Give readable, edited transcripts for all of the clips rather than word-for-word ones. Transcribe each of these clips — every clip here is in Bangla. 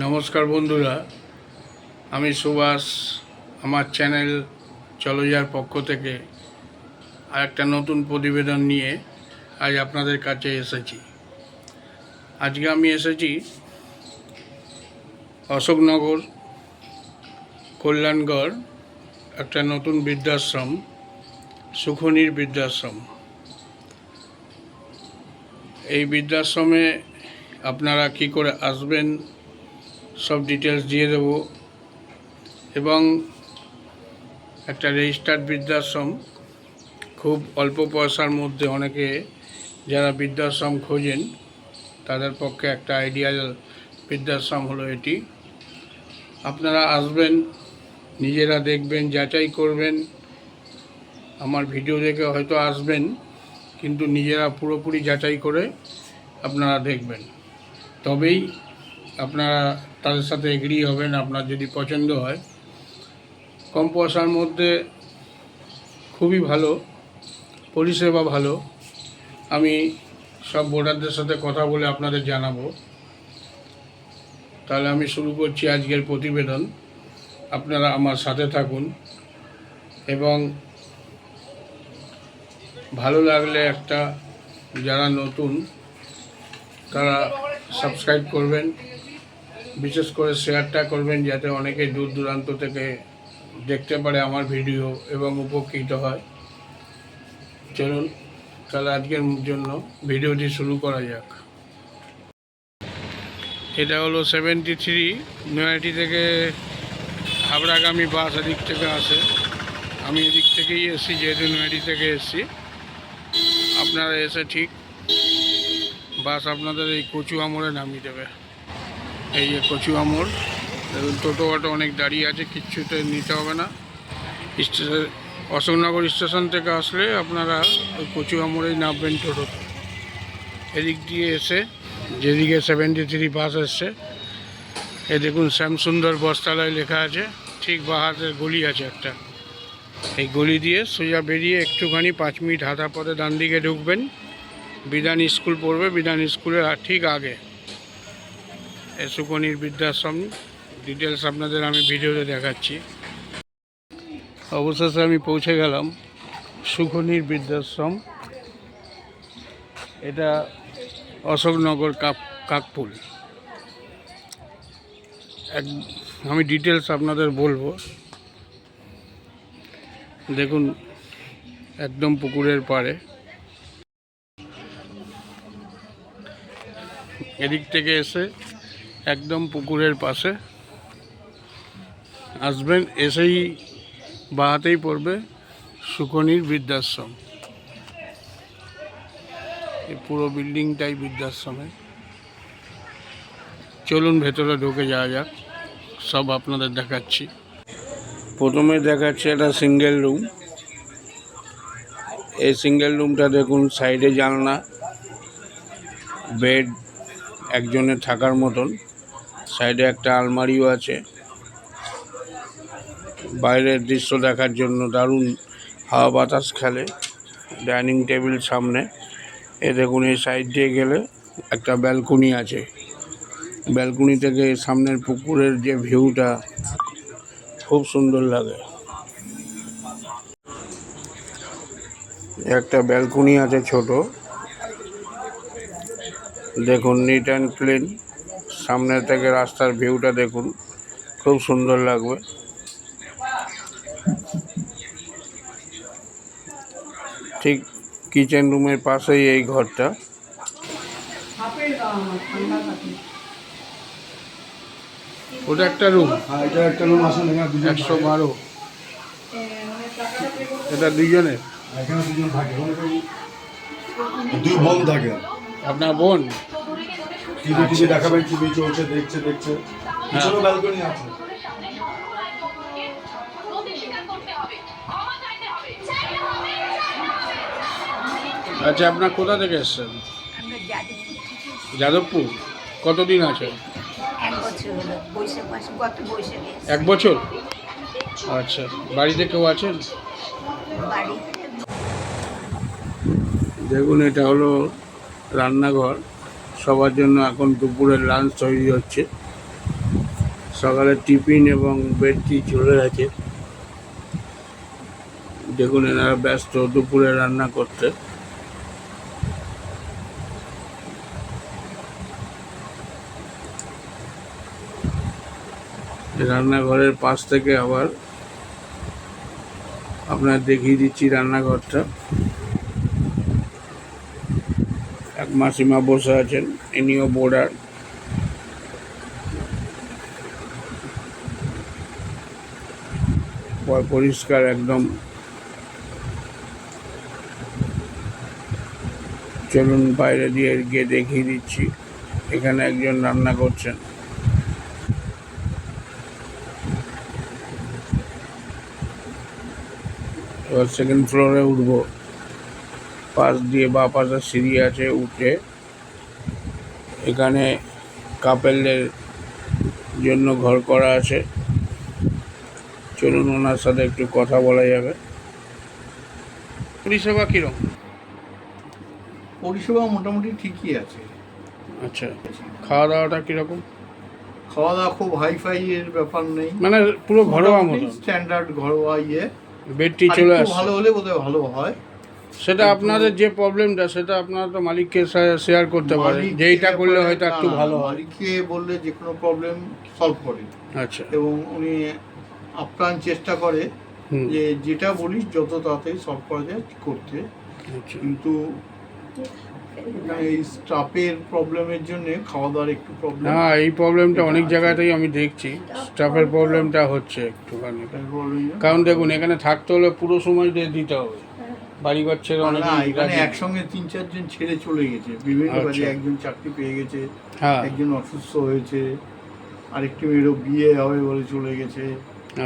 নমস্কার বন্ধুরা, আমি সুভাষ। আমার চ্যানেল চলো যার পক্ষ থেকে আরেকটা নতুন প্রতিবেদন নিয়ে আজ আপনাদের কাছে এসেছি। আজকে আমি এসেছি অশোকনগর কল্যাণগড় একটা নতুন বৃদ্ধাশ্রম, সুখনির বৃদ্ধাশ্রম। এই বৃদ্ধাশ্রমে আপনারা কি করে আসবেন সব ডিটেলস দিয়ে দেব। এবং একটা রেজিস্টার্ড বৃদ্ধাশ্রম, খুব অল্প পয়সার মধ্যে অনেকে যারা বৃদ্ধাশ্রম খোঁজেন তাদের পক্ষে একটা আইডিয়াল বৃদ্ধাশ্রম হলো এটি। আপনারা আসবেন, নিজেরা দেখবেন, যাচাই করবেন। আমার ভিডিও দেখে হয়তো আসবেন, কিন্তু নিজেরা পুরোপুরি যাচাই করে আপনারা দেখবেন, তবেই আপনারা তাদের সাথে এগ্রি হবেন। আপনার যদি পছন্দ হয়, কম পয়সার মধ্যে খুবই ভালো পরিষেবা, ভালো। আমি সব বোর্ডারদের সাথে কথা বলে আপনাদের জানাবো। তাহলে আমি শুরু করছি আজকের প্রতিবেদন। আপনারা আমার সাথে থাকুন এবং ভালো লাগলে একটা, যারা নতুন তারা সাবস্ক্রাইব করবেন, বিশেষ করে শেয়ারটা করবেন, যাতে অনেকে দূর দূরান্ত থেকে দেখতে পারে আমার ভিডিও এবং উপকৃত হয়। চলুন তাহলে আজকের জন্য ভিডিওটি শুরু করা যাক। এটা হলো 73 নয়াটি থেকে হাবড়াগামী বাস এদিক থেকে আসে। আমি এদিক থেকেই এসেছি, যেহেতু নয়াটি থেকে এসেছি। আপনারা এসে ঠিক বাস আপনাদের এই কচুয়া মোড়ে নামিয়ে দেবে। এই যে কচুয়া মোড়, টোটো অটো অনেক দাঁড়িয়ে আছে, কিচ্ছুতে নিতে হবে না। অশোকনগর স্টেশন থেকে আসলে আপনারা ওই কচুয়া মোড়েই নামবেন টোটোতে। এদিক দিয়ে এসে যেদিকে 73 বাস এসছে, এ দেখুন শ্যামসুন্দর বস্ত্রালয় লেখা আছে, ঠিক বাঁ হাতের গলি আছে একটা। এই গলি দিয়ে সোজা বেরিয়ে একটুখানি 5 মিনিট হাঁটা পথে ডান দিকে ঢুকবেন। বিধান স্কুল পড়বে, বিধান স্কুলের ঠিক আগে এই সুখনির বৃদ্ধাশ্রম। ডিটেলস আপনাদের আমি ভিডিওতে দেখাচ্ছি। অবশেষে আমি পৌঁছে গেলাম সুখনির বৃদ্ধাশ্রম। এটা অশোকনগর কাকপুল। আমি ডিটেলস আপনাদের বলবো। দেখুন একদম পুকুরের পাড়ে, এদিক থেকে এসে একদম পুকুরের পাশে আসবেন। এসেই বাঁহাতেই পড়বে সুখনির বৃদ্ধাশ্রম। এই পুরো বিল্ডিংটাই বৃদ্ধাশ্রমে। চলুন ভেতরে ঢুকে যাওয়া যাক, সব আপনাদের দেখাচ্ছি। প্রথমে দেখাচ্ছি একটা সিঙ্গেল রুম। এই সিঙ্গেল রুমটা দেখুন, সাইডে জানলা, বেড একজনের থাকার মতন, সাইডে একটা আলমারিও আছে। বাইরের দৃশ্য দেখার জন্য দারুণ হাওয়া বাতাস খেলে। ডাইনিং টেবিল সামনে। এ দেখুন, এই সাইড দিয়ে গেলে একটা ব্যালকনি আছে। ব্যালকনি থেকে সামনের পুকুরের যে ভিউটা খুব সুন্দর লাগে। একটা ব্যালকনি আছে ছোট, দেখুন নিট অ্যান্ড ক্লিন। সামনে থেকে রাস্তার ভিউটা দেখুন, খুব সুন্দর লাগবে। ঠিক কিচেন রুমের পাশেই এই ঘরটা। ওটা একটা রুম, এটা একটা রুম আছে, 112। এটা দুইজনের। এখানে দুজন থাকে, দুই বোন থাকে। আপনার বোন? টিভি দেখাবেন, টিভি চলছে, দেখছে। পিছনে ব্যালকনি আছে। আচ্ছা, আপনার কোথা থেকে এসছেন? যাদবপুর। কতদিন আছে? 1 বছর। আচ্ছা, বাড়িতে কেউ আছেন? দেখুন, এটা হলো রান্নাঘর। সবার জন্য এখন দুপুরের লাঞ্চ তৈরি হচ্ছে। সকালে টিফিন এবং বেডটি চলে গেছে। দেখুন এনারা ব্যস্ত দুপুরে রান্না করতে। রান্নাঘরের পাশ থেকে আবার আপনার দেখিয়ে দিচ্ছি রান্নাঘরটা। এক মাসিমা বসে আছেন, ইনিও বোর্ডার। পরিষ্কার একদম। চলুন বাইরে দিয়ে গিয়ে দেখিয়ে দিচ্ছি। এখানে একজন রান্না করছেন। এবার সেকেন্ড ফ্লোরে উঠবো। পাশ দিয়ে বা পাশে সিঁড়ি আছে, উঠে এখানে কাপেলদের জন্য ঘর করা আছে। চলুন ওনার সাথে একটু কথা বলা যাবে। পরিষেবা কীরকম? পরিষেবা মোটামুটি ঠিকই আছে। আচ্ছা, খাওয়া দাওয়াটা কীরকম? খাওয়া দাওয়া খুব হাইফাই এর ব্যাপার নেই, মানে পুরো ঘরোয়া মতো, স্ট্যান্ডার্ড ঘরোয়া বেডটি আর চলে একটু আসছে। ভালো হলে বোধহয় ভালো হয়। সেটা আপনাদের যে প্রবলেমটা, সেটা আপনারা তো মালিককে শেয়ার করতে পারেন, মালিক যে এইটা করলে হয়তো একটু ভালো হয়। মালিককে বললে যে কোনো প্রবলেম সলভ করে। আচ্ছা। এবং উনি আপ্রাণ চেষ্টা করে হুম। যে যেটা বলি যত তাড়াতাড়ি সলভ করা যায় করতে। আচ্ছা। কিন্তু এই স্টাফের প্রবলেমের জন্য খাওয়া দাওয়ার একটু প্রবলেম। হ্যাঁ, এই প্রবলেমটা অনেক জায়গাতেই আমি দেখছি, স্টাফের প্রবলেমটা হচ্ছে একটুখানি। কারণ দেখুন, এখানে থাকতে হলে পুরো সময় দিতে হবে। বাড়িঘর ছেড়ে অনেক না, এখানে একসঙ্গে 3-4 জন ছেড়ে চলে গেছে বিভিন্ন আচ্ছা। কাজে। একজন চাকরি পেয়ে গেছে, হ্যাঁ। একজন অসুস্থ হয়েছে, আরেকটি মেয়েরও বিয়ে হবে বলে চলে গেছে।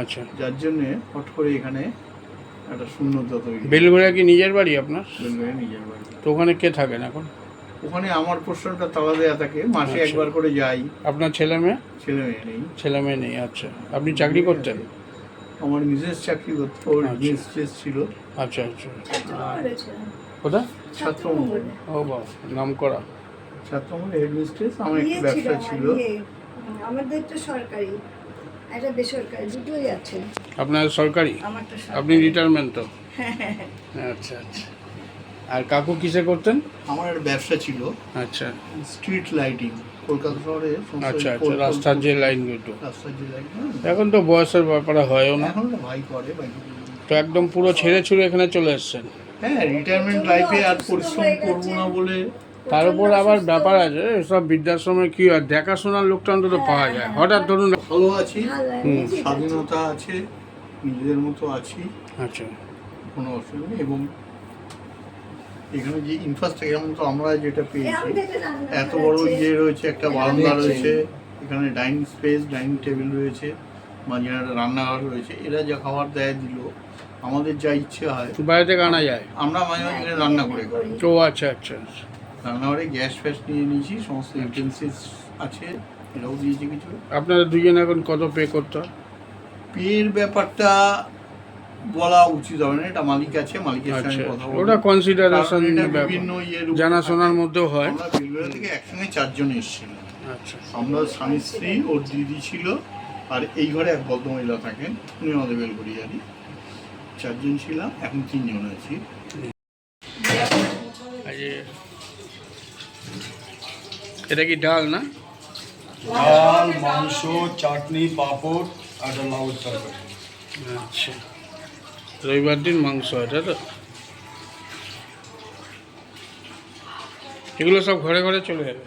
আচ্ছা। যার জন্য হট করে এখানে একটা শূন্যতা তৈরি। বেলঘড়িয়া কি নিজের বাড়ি আপনার? বেলঘড়িয়া নিজের বাড়ি। তো ওখানে কে থাকেন এখন? ওখানে আমার পোর্শনটা তালা দেওয়া থাকে, মাসে আচ্ছা। একবার করে যাই। আপনার ছেলে মেয়ে? ছেলে মেয়ে নেই। ছেলে মেয়ে নেই। আচ্ছা, আপনি চাকরি করতেন? আমার মিসেস চাকরি করতো, ওর আচ্ছা। মিসেস ছিল। আচ্ছা আচ্ছা। কোথায়? ছাত্রমঙ্গল। ও বাবা, নাম করা। ছাত্রমঙ্গল হেডমিস্ট্রেস। আমার একটি ব্যবসা ছিল। আমাদের তো সরকারি, একটা বেসরকারি, দুটোই আছে। আপনার সরকারি? আমারটা আপনি রিটায়ারমেন্ট তো? আচ্ছা আচ্ছা। আর কাকু কিসে করতেন? আমার একটা ব্যবসা ছিল, আচ্ছা স্ট্রিট লাইটিং, কলকাতা শহরে। আচ্ছা আচ্ছা, রাস্তার যে লাইনগুলো। রাস্তার যে লাইটিং এখন তো বয়সের ব্যাপারে হয়ও না, এখন একটা ভাই করে বাইকে। তো একদম পুরো ছেড়ে ছুড়ে এখানে চলে এসছেন। হ্যাঁ, রিটায়ারমেন্ট লাইফে আর পরিশ্রম করবো না বলে। তার উপর আবার ব্যাপার আছে, সব বৃদ্ধাশ্রমে কি আর দেখাশোনার লোকটা অন্তত পাওয়া যায়। হঠাৎ ধরুন। ভালো আছি, হুম। স্বাধীনতা আছে, নিজেদের মতো আছি, আচ্ছা কোনো অসুবিধা নেই। এবং এখানে যে ইনফ্রাস্ট্রাকচার, যেমন তো আমরা যেটা পেয়েছি, এত বড় ইয়ে রয়েছে, একটা বারান্দা রয়েছে, এখানে ডাইনিং স্পেস, ডাইনিং টেবিল রয়েছে, মাঝখানে একটা রান্নাঘর রয়েছে। এরা যা খাবার দেয় দিল, আমাদের যা ইচ্ছে হয় বাইরে থেকে আনা যায়। আমরা মাঝে মাঝে এখানে রান্না করে খাই। তো আচ্ছা আচ্ছা আচ্ছা। রান্নাঘরে গ্যাস ফ্যাস নিয়ে নিয়েছি, সমস্ত ইউটেন্সিলস আছে, এটাও দিয়েছে কিছু। আপনারা দুজন এখন কত পে করতে হয়? পের ব্যাপারটা বলা উচিত হবে না, এটা মালিক আছে, মালিকের আচ্ছা সঙ্গে কথা বলবো। ওটা কনসিডারেশন কারণ এটা ব্যাপার, বিভিন্ন ইয়ের উপর জানাশোনার থাকে। মধ্যেও হয়। আমরা বেলঘড়িয়া থেকে একসঙ্গে 4 জন এসেছিলাম। আচ্ছা আমরা স্বামী স্ত্রী, ওর দিদি ছিল, আর এই ঘরে এক ভদ্রমহিলা থাকেন, উনি আমাদের বেলঘড়িয়ারই। 4 জন ছিলাম, এখন 3 জন আছি। এটা কি ডাল না? ডাল, মাংস, চাটনি, পাঁপড় আর একটা লাউ তরকারি। আচ্ছা, রবিবার দিন মাংস, এটা তো এগুলো সব ঘরে ঘরে চলে যাবে।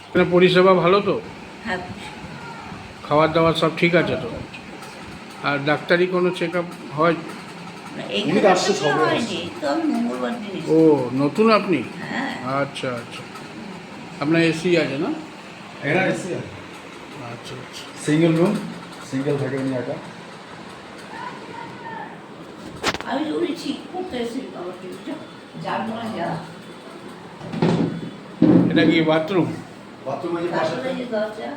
এখানে পরিষেবা ভালো তো? খাবার দাবার সব ঠিক আছে তো? আর ডাক্তারি কোনো চেক আপ হয়? ও নতুন আপনি? আচ্ছা আচ্ছা। আপনার এসি আছে না? এখানে এসি আচ্ছা আচ্ছা। সিঙ্গেল রুম, সিঙ্গেল থাকে উনি একা। আমি যদি ঠিক করতে এসেছি বাবাকে, যার মনে যা এটা কি বাথরুম? বাথরুমের পাশে দরজা।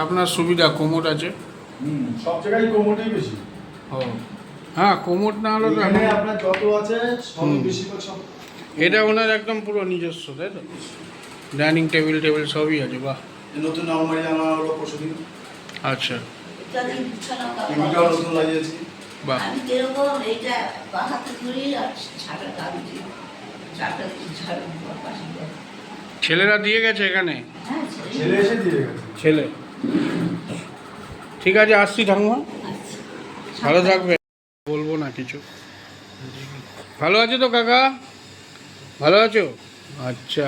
আপনার সুবিধা কোমোড আছে? সব জায়গায় কোমোডই বেশি। ও হ্যাঁ, কোমর না হলে তো এখানে এখন- আপনার যত আছে সব বেশিরভাগ সব এটা ওনার একদম পুরো নিজস্ব, তাই তো? ডাইনিং টেবিল সবই আছে, বাহ। এই নতুন আলমারি আনা হলো পরশুদিন। আচ্ছা, ইত্যাদি বিছানা টিভিটাও কাপড়। নতুন লাগিয়েছি। বাহ। আমি যেরকম এইটা বা হাতে ধরি আর ছাটা কাঁদছি, চাটা ছাড়া পাশে যায়। ছেলেরা দিয়ে গেছে এখানে? হ্যাঁ ছেলে এসে দিয়ে গেছে। ছেলে, ঠিক আছে, আসছি ঠাকুমা, আচ্ছা। ভালো থাকবে। বলবো না কিছু। ভালো আছো তো কাকা? ভালো আছো? আচ্ছা,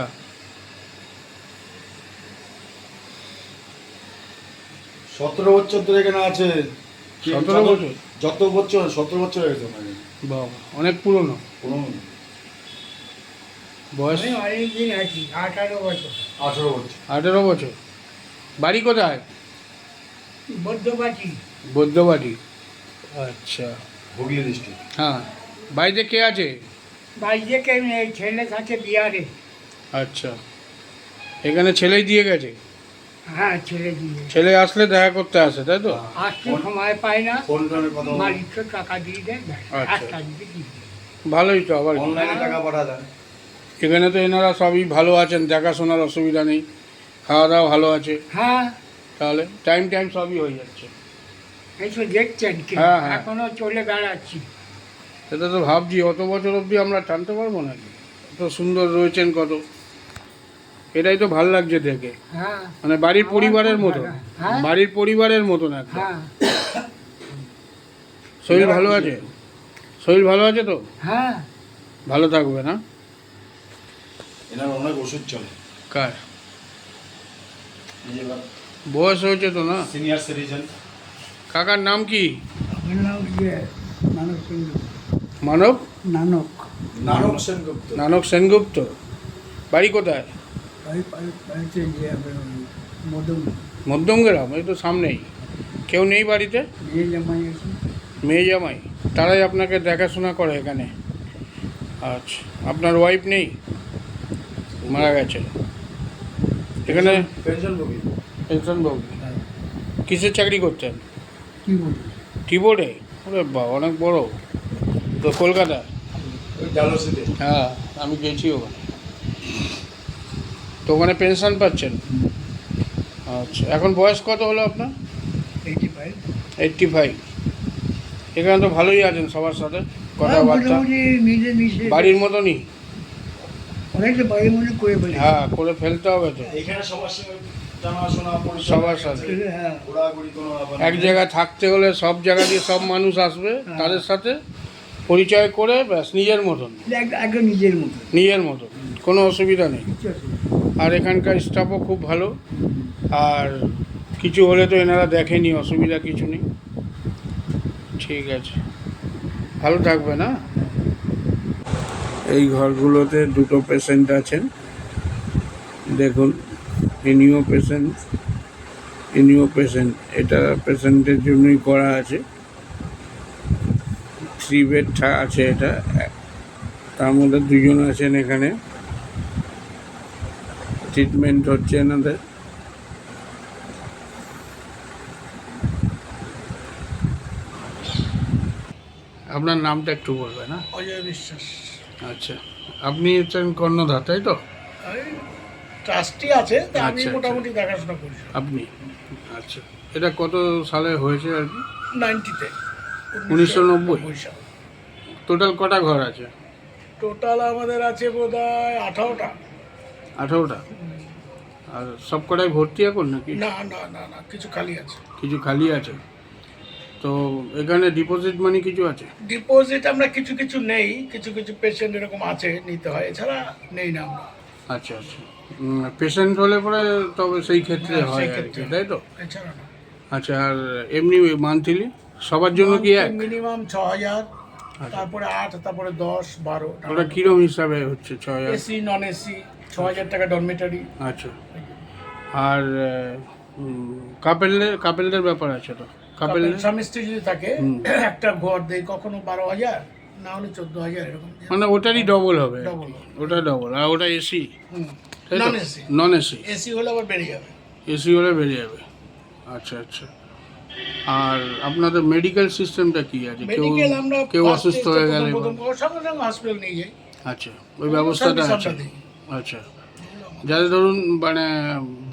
17 বছর ধরে এখানে আছে। 17 বছর? যত বছর 17 বছর হয়েছে মানে বাবা, অনেক পুরনো। বয়স? অনেকদিন আছি, 18 বছর। 18 বছর। 18 বছর। বাড়ি কোথায়? বৌদ্ধবাটি। বৈদ্যবাড়ি। আচ্ছা, হুগলি ডিস্ট্রিক্ট। হ্যাঁ। বাড়িতে কে আছে? বাড়িতে কেউ নেই, ছেলে থাকে বিহারে। আচ্ছা, এখানে ছেলেই দিয়ে গেছে? হ্যাঁ, ছেলে দিয়ে ছেলে আসলে দেখা করতে আসে, তাই তো? আসতে সময় পায় না, ফোন টোনের কথা মালিক তো টাকা দিয়ে দেয়, ব্যাস, আচ্ছা। একটা দিকে দিয়ে দেয়। ভালোই তো, আবার কি। অনলাইনে টাকা পাঠা যায়। এখানে তো এনারা সবই ভালো আছেন, দেখাশোনার অসুবিধা নেই, খাওয়া দাওয়া ভালো আছে, হ্যাঁ, তাহলে টাইম সবই হয়ে যাচ্ছে। এই তো দেখছেন কি, হ্যাঁ, হ্যাঁ। এখনো চলে বেড়াচ্ছি। সেটা তো ভাবছি, অত বছর অবধি আমরা টানতে পারবো নাকি? এত সুন্দর রয়েছেন কত, এটাই তো ভাল লাগছে দেখে। হ্যাঁ, মানে বাড়ির আমার পরিবারের খুব মতো, ভালো। হ্যাঁ? বাড়ির পরিবারের মতন একদম। হ্যাঁ, শরীর ভালো আছে? শরীর ভালো আছে তো? হ্যাঁ, ভালো থাকবে না? এনার অনেক ওষুধ চলে। কার বয়স হয়েছে তো না? Senior citizen. কাকার নাম কি? আমার নাম নানক সিংহ। মানব? নানক। নানক সেনগুপ্ত। নানক সেনগুপ্ত। বাড়ি কোথায়? বাড়িতে যে মদন মধ্যমগ্রাম, এই তো সামনেই। কেউ নেই বাড়িতে? নিয়ে জামাই আছে। মেয়ে জামাই, তারাই আপনাকে দেখাশোনা করে এখানে? আচ্ছা, আপনার ওয়াইফ নেই, মারা গেছে? এখানে পেনশনভোগী। পেনশনভোগী। কিসের চাকরি করতেন? কি বলবো, কিবোর্ডে? ওরে বা, অনেক বড় তো। কলকাতা? ওই ডালহৌসিতে। হ্যাঁ, আমি গেছি ওখানে। তো ওখানে পেনশন পাচ্ছেন? আচ্ছা, এখন বয়স কত হলো আপনার? 85। 85। এখানে তো ভালোই আছেন সবার সাথে, কথাবার্তা মোটামুটি মিলে মিশে বাড়ির মতনই। অনেকটা বাড়ির মনে করে বলে। হ্যাঁ, করে ফেলতে হবে তো এখানে সবার সঙ্গে জানাশোনা পরিচয় সবার সাথে। হ্যাঁ, ঘোরাঘুরি কোনো ব্যাপার এক নেই। জায়গায় থাকতে হলে সব জায়গা দিয়ে সব মানুষ আসবে, তাদের সাথে পরিচয় করে ব্যাস নিজের মতন, একদম নিজের মতো। নিজের মতন, কোনো অসুবিধা নেই। কিছু অসুবিধা নেই। আর এখানকার স্টাফও খুব ভালো, আর কিছু হলে তো এনারা দেখেনি, অসুবিধা কিছু নেই। ঠিক আছে, ভালো থাকবে না? এই ঘরগুলোতে দুটো পেশেন্ট আছেন, দেখুন। ইনিও পেশেন্ট, এটা পেশেন্টের জন্যই করা আছে। 3 বেড আছে এটা, তার মধ্যে 2 জন আছেন এখানে, ট্রিটমেন্ট হচ্ছে এনাদের। আপনার নামটা একটু বলবেন না? অজয় বিশ্বাস। আচ্ছা, আপনি হচ্ছেন কর্ণধার, তাই তো? ট্রাস্টি আছে, তা আমি আচ্ছা, আচ্ছা। মোটামুটি দেখাশোনা করি। আপনি, আচ্ছা। এটা কত সালে হয়েছে আর কি? 90-তে 1990? সাল। টোটাল কটা ঘর আছে? টোটাল আমাদের আছে বোধ হয় 18টা। 18টা? আর সব কটাই ভর্তি এখন নাকি? না না না না, কিছু খালি আছে। কিছু খালি আছে? তো এখানে ডিপোজিট মানি কিছু আছে? ডিপোজিট আমরা কিছু কিছু নেই, কিছু কিছু পেশেন্ট এরকম আছে নিতে হয়, এছাড়া নেই না আমরা। আচ্ছা, আচ্ছা। পেশেন্ট হলে পরে তবে সেই ক্ষেত্রে হ্যাঁ, হয় সেই আর কি, ক্ষেত্রে। তাই তো? এছাড়া না। আচ্ছা, আর এমনি মান্থলি সবার জন্য কি এক? মিনিমাম 6000, তারপরে 8, তারপরে 10, 12। ওটা কিরম হিসাবে হচ্ছে? 6000? এসি নন এসি 6000 টাকা ডরমেটারি। আচ্ছা। আর কাপেলদের ব্যাপার আছে তো? কাপেলদের স্বামী স্ত্রী যদি থাকে হুম। একটা ঘর দেয়, কখনো 12,000, না হলে 14,000 এরকম। মানে ওটারই ডবল হবে? Double। ওটা ডবল, আর ওটা AC? Non AC. Non AC? AC হলে আবার বেরিয়ে যাবে। এসি হলে বেরিয়ে যাবে। আচ্ছা, আচ্ছা। আর আপনাদের মেডিকেল সিস্টেমটা কি আছে? মেডিকেল আমরা কেউ first অসুস্থ stage এ হয়ে গেলে প্রথম সঙ্গে সঙ্গে হসপিটাল নিয়ে যাই। আচ্ছা, ওই ব্যবস্থাটা Service আছে। আমরা দিই। আচ্ছা, যাদের ধরুন মানে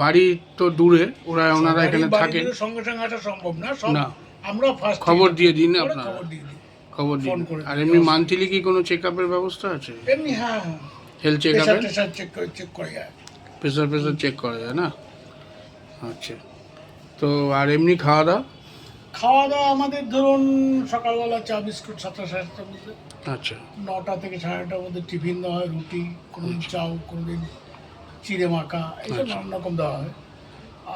বাড়ি তো দূরে, ওনারা এখানে বাড়ি থাকেন, দূরে সঙ্গে সঙ্গে আসা সম্ভব না, সব না। আমরা ফার্স্ট খবর দিয়ে দিন আপনারা, খবর দিয়ে দিই। খবর দিন। ফোন করে আর দিই। এমনি মান্থলি কি কোনো চেক আপের ব্যবস্থা আছে? এমনি হ্যাঁ হেলথ চেক প্রেশার আপের টেশার চেক করে যায়। প্রেশার চেক করা যায় না? আচ্ছা, তো আর এমনি খাওয়া দাওয়া? খাওয়া দাওয়া আমাদের ধরুন সকালবেলা চা বিস্কুট 7:30-7টার মধ্যে, আচ্ছা, 9টা থেকে 9:30টার মধ্যে টিফিন দেওয়া হয়, রুটি, কোনোদিন চাউ, কোনোদিন চিড়ে মাখা, এইসব আচ্ছা। নানান রকম দেওয়া হয়।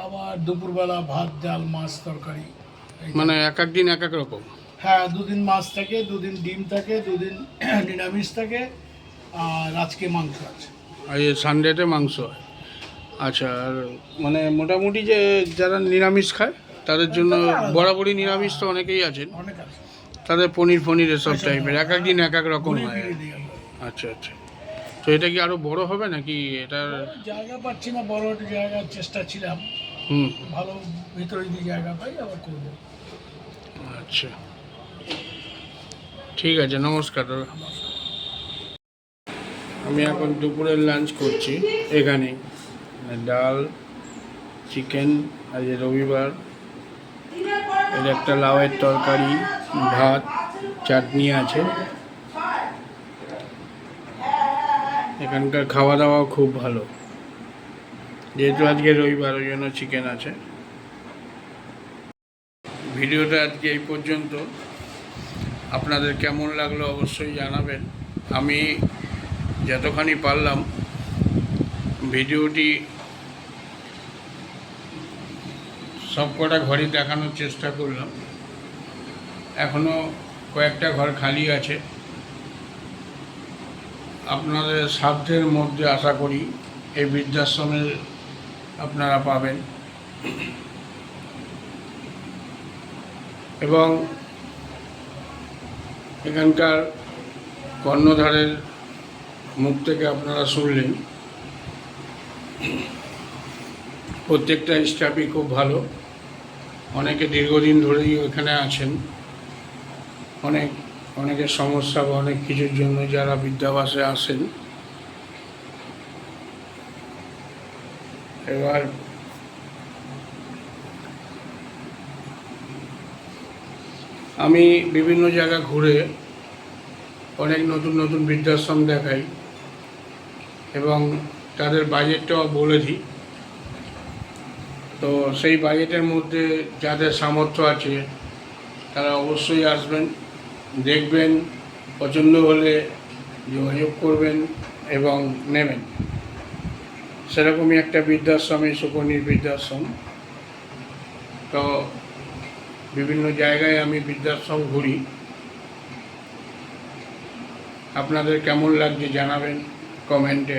আবার দুপুরবেলা ভাত, ডাল, মাছ, তরকারি। মানে এক এক দিন এক এক রকম? হ্যাঁ, 2 দিন মাছ থাকে, 2 দিন ডিম থাকে, 2 দিন নিরামিষ থাকে, আর আজকে মাংস আছে। আর এই সানডেতে মাংস হয়? আচ্ছা, আর মানে মোটামুটি যে যারা নিরামিষ খায় তাদের জন্য বরাবরই নিরামিষ তো অনেকেই আছেন, অনেক আছে। তাদের পনির এসব এসব টাইপের এক এক দিন এক এক রকম ঘুরিয়ে হয়। ফিরিয়ে দিই আমরা। আচ্ছা আচ্ছা, তো এটা কি আরো বড় হবে নাকি এটার? জায়গা পাচ্ছি না, বড় একটা জায়গার চেষ্টা ছিলাম, হুম, ভালো ভিতরে যদি জায়গা পাই আবার করবো। আচ্ছা, ঠিক আছে, নমস্কার দাদা। আমি এখন দুপুরের লাঞ্চ করছি এখানে, ডাল, চিকেন, আজ রবিবার, এর একটা লাউয়ের তরকারি, ভাত, চাটনি আছে। এখানকার খাওয়া দাওয়া খুব ভালো, যেহেতু আজকে রবিবার ওই জন্য চিকেন আছে। ভিডিওটা আজকে এই পর্যন্ত। আপনাদের কেমন লাগলো অবশ্যই জানাবেন। আমি যতখানি পারলাম ভিডিওটি সবকটা ঘরই দেখানোর চেষ্টা করলাম। এখনও কয়েকটা ঘর খালি আছে। আপনাদের সাধ্যের মধ্যে আশা করি এই বৃদ্ধাশ্রমে আপনারা পাবেন, এবং এখানকার কর্ণধারের মুখ থেকে আপনারা শুনলেন প্রত্যেকটা স্টাফই খুব ভালো। অনেকে দীর্ঘদিন ধরেই ওখানে আছেন। অনেকের সমস্যা বা অনেক কিছুর জন্য যারা বৃদ্ধাবাসে আসেন, এবার আমি বিভিন্ন জায়গা ঘুরে অনেক নতুন নতুন বৃদ্ধাশ্রম দেখাই এবং তাদের বাজেটটাও বলে দিই। তো সেই বাজেটের মধ্যে যাদের সামর্থ্য আছে তারা অবশ্যই আসবেন, দেখবেন, পছন্দ হলে যোগাযোগ করবেন এবং নেবেন। সেরকমই একটা বৃদ্ধাশ্রমই সুকন্যা বৃদ্ধাশ্রম। তো বিভিন্ন জায়গায় আমি বৃদ্ধাশ্রম ঘুরি। আপনাদের কেমন লাগছে জানাবেন কমেন্টে,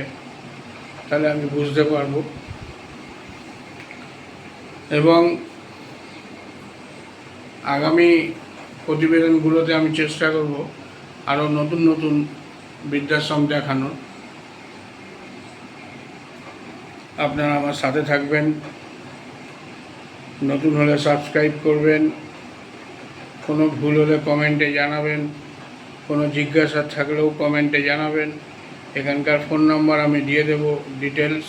তাহলে আমি বুঝতে পারবো। এবং আগামী প্রতিবেদনগুলোতে আমি চেষ্টা করব আরও নতুন নতুন বৃদ্ধাশ্রম দেখানোর। আপনারা আমার সাথে থাকবেন, নতুন হলে সাবস্ক্রাইব করবেন, কোনো ভুল হলে কমেন্টে জানাবেন, কোনো জিজ্ঞাসা থাকলেও কমেন্টে জানাবেন। এখানকার ফোন নাম্বার আমি দিয়ে দেব, ডিটেলস,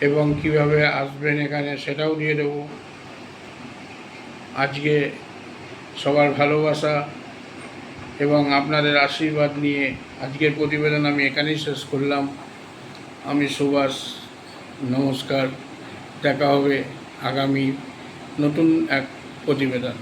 এবং কিভাবে আসবেন এখানে সেটাও দিয়ে দেব। আজকে সবার ভালোবাসা এবং আপনাদের আশীর্বাদ নিয়ে আজকের প্রতিবেদন আমি এখানেই শেষ করলাম। আমি সুভাষ, নমস্কার। দেখা হবে আগামী নতুন এক প্রতিবেদন।